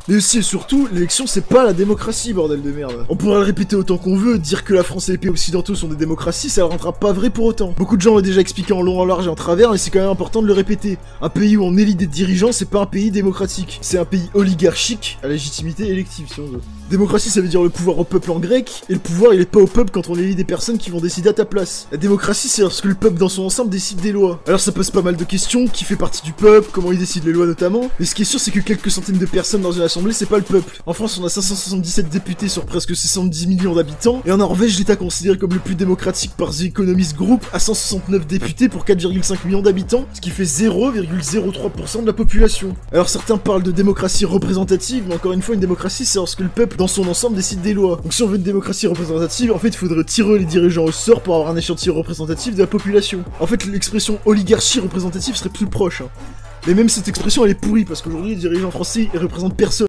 Mais aussi et surtout, l'élection c'est pas la démocratie, bordel de merde. On pourra le répéter autant qu'on veut, dire que la France et les pays occidentaux sont des démocraties, ça ne rendra pas vrai pour autant. Beaucoup de gens l'ont déjà expliqué en long, en large et en travers, mais c'est quand même important de le répéter. Un pays où on élit des dirigeants, c'est pas un pays démocratique. C'est un pays oligarchique, à légitimité élective si on veut. Démocratie ça veut dire le pouvoir au peuple en grec, et le pouvoir il est pas au peuple quand on élit des personnes qui vont décider à ta place. La démocratie c'est lorsque le peuple dans son ensemble décide des lois. Alors ça pose pas mal de questions, qui fait partie du peuple, comment il décide les lois notamment, mais ce qui est sûr c'est que quelques centaines de personnes dans une assemblée c'est pas le peuple. En France on a 577 députés sur presque 70 millions d'habitants, et en Norvège l'état considéré comme le plus démocratique par The Economist Group a 169 députés pour 4,5 millions d'habitants, ce qui fait 0,03% de la population. Alors certains parlent de démocratie représentative, mais encore une fois une démocratie c'est lorsque le peuple dans son ensemble décide des lois. Donc si on veut une démocratie représentative, en fait il faudrait tirer les dirigeants au sort pour avoir un échantillon représentatif de la population. En fait l'expression oligarchie représentative serait plus proche. Mais même cette expression elle est pourrie parce qu'aujourd'hui les dirigeants français ils représentent personne.